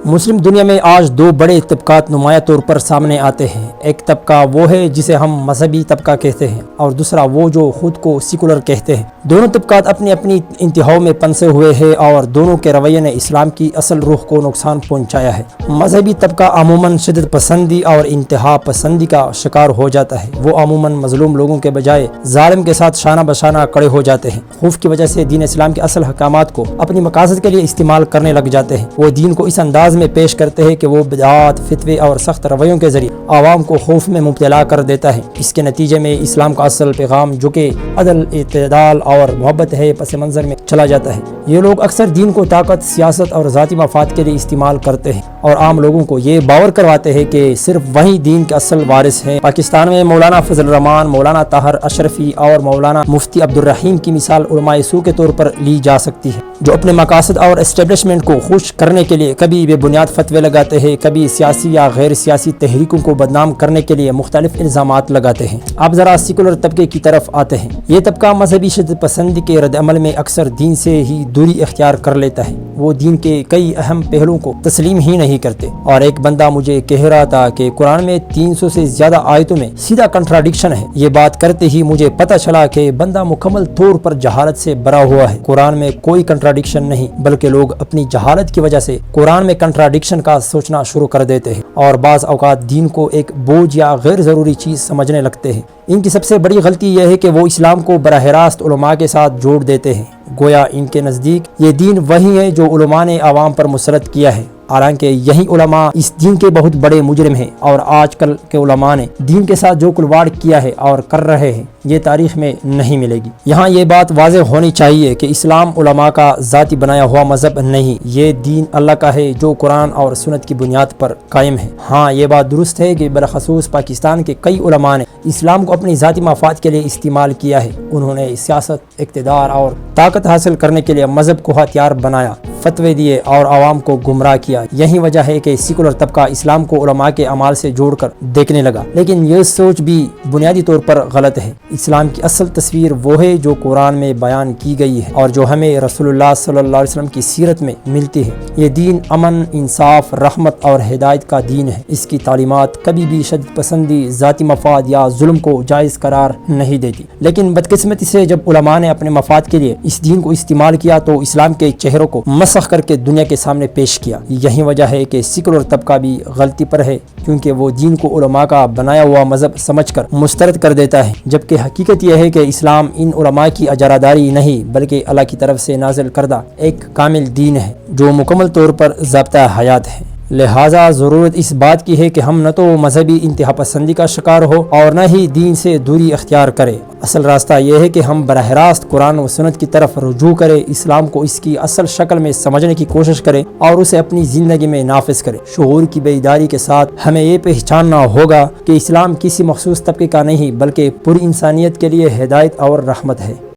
مسلم دنیا میں آج دو بڑے طبقات نمایاں طور پر سامنے آتے ہیں۔ ایک طبقہ وہ ہے جسے ہم مذہبی طبقہ کہتے ہیں اور دوسرا وہ جو خود کو سیکولر کہتے ہیں۔ دونوں طبقات اپنی اپنی انتہاؤں میں پنسے ہوئے ہیں اور دونوں کے رویے نے اسلام کی اصل روح کو نقصان پہنچایا ہے۔ مذہبی طبقہ عموماً شدت پسندی اور انتہا پسندی کا شکار ہو جاتا ہے۔ وہ عموماً مظلوم لوگوں کے بجائے ظالم کے ساتھ شانہ بشانہ کھڑے ہو جاتے ہیں۔ خوف کی وجہ سے دین اسلام کے اصل حکامات کو اپنی مقاصد کے لیے استعمال کرنے لگ جاتے ہیں۔ وہ دین کو اس انداز میں پیش کرتے ہیں کہ وہ بدعات، فتوے اور سخت رویوں کے ذریعے عوام کو خوف میں مبتلا کر دیتا ہے۔ اس کے نتیجے میں اسلام کا اصل پیغام جو کہ عدل، اعتدال اور محبت ہے، پس منظر میں چلا جاتا ہے۔ یہ لوگ اکثر دین کو طاقت، سیاست اور ذاتی مفاد کے لیے استعمال کرتے ہیں اور عام لوگوں کو یہ باور کرواتے ہیں کہ صرف وہی دین کے اصل وارث ہیں۔ پاکستان میں مولانا فضل الرحمان، مولانا طاہر اشرفی اور مولانا مفتی عبد الرحیم کی مثال علماء سو کے طور پر لی جا سکتی ہے، جو اپنے مقاصد اور اسٹیبلشمنٹ کو خوش کرنے کے لیے کبھی بے بنیاد فتوے لگاتے ہیں، کبھی سیاسی یا غیر سیاسی تحریکوں کو بدنام کرنے کے لیے مختلف الزامات لگاتے ہیں۔ اب ذرا سیکولر طبقے کی طرف آتے ہیں۔ یہ طبقہ مذہبی شدت پسندی کے رد عمل میں اکثر دین سے ہی دوری اختیار کر لیتا ہے۔ وہ دین کے کئی اہم پہلوؤں کو تسلیم ہی نہیں کرتے، اور ایک بندہ مجھے کہہ رہا تھا کہ قرآن میں 300 سے زیادہ آیتوں میں سیدھا کنٹراڈکشن ہے۔ یہ بات کرتے ہی مجھے پتہ چلا کہ بندہ مکمل طور پر جہالت سے بھرا ہوا ہے۔ قرآن میں کوئی کنٹراڈکشن نہیں، بلکہ لوگ اپنی جہالت کی وجہ سے قرآن میں کنٹراڈکشن کا سوچنا شروع کر دیتے ہیں اور بعض اوقات دین کو ایک بوجھ یا غیر ضروری چیز سمجھنے لگتے ہیں۔ ان کی سب سے بڑی غلطی یہ ہے کہ وہ اسلام کو براہ راست علماء کے ساتھ جوڑ دیتے ہیں، گویا ان کے نزدیک یہ دین وہی ہے جو علماء نے عوام پر مسلط کیا ہے، حالانکہ یہی علماء اس دین کے بہت بڑے مجرم ہیں، اور آج کل کے علماء نے دین کے ساتھ جو کھلواڑ کیا ہے اور کر رہے ہیں یہ تاریخ میں نہیں ملے گی۔ یہاں یہ بات واضح ہونی چاہیے کہ اسلام علماء کا ذاتی بنایا ہوا مذہب نہیں، یہ دین اللہ کا ہے جو قرآن اور سنت کی بنیاد پر قائم ہے۔ ہاں یہ بات درست ہے کہ بالخصوص پاکستان کے کئی علماء نے اسلام کو اپنی ذاتی مفاد کے لیے استعمال کیا ہے۔ انہوں نے سیاست، اقتدار اور طاقت حاصل کرنے کے لیے مذہب کو ہتھیار بنایا، فتوے دیے اور عوام کو گمراہ کیا۔ یہی وجہ ہے کہ سیکولر طبقہ اسلام کو علماء کے اعمال سے جوڑ کر دیکھنے لگا، لیکن یہ سوچ بھی بنیادی طور پر غلط ہے۔ اسلام کی اصل تصویر وہ ہے جو قرآن میں بیان کی گئی ہے اور جو ہمیں رسول اللہ صلی اللہ علیہ وسلم کی سیرت میں ملتی ہے۔ یہ دین امن، انصاف، رحمت اور ہدایت کا دین ہے۔ اس کی تعلیمات کبھی بھی شدت پسندی، ذاتی مفاد یا ظلم کو جائز قرار نہیں دیتی، لیکن بدقسمتی سے جب علماء نے اپنے مفاد کے لیے اس دین کو استعمال کیا تو اسلام کے چہروں کو مسخ کر کے دنیا کے سامنے پیش کیا۔ یہی وجہ ہے کہ سیکولر طبقہ بھی غلطی پر ہے، کیونکہ وہ دین کو علماء کا بنایا ہوا مذہب سمجھ کر مسترد کر دیتا ہے، جبکہ حقیقت یہ ہے کہ اسلام ان علماء کی اجاراداری نہیں بلکہ اللہ کی طرف سے نازل کردہ ایک کامل دین ہے جو مکمل طور پر ضابطہ حیات ہے۔ لہٰذا ضرورت اس بات کی ہے کہ ہم نہ تو مذہبی انتہا پسندی کا شکار ہو اور نہ ہی دین سے دوری اختیار کرے۔ اصل راستہ یہ ہے کہ ہم براہ راست قرآن و سنت کی طرف رجوع کریں، اسلام کو اس کی اصل شکل میں سمجھنے کی کوشش کریں اور اسے اپنی زندگی میں نافذ کریں۔ شعور کی بیداری کے ساتھ ہمیں یہ پہچاننا ہوگا کہ اسلام کسی مخصوص طبقے کا نہیں بلکہ پوری انسانیت کے لیے ہدایت اور رحمت ہے۔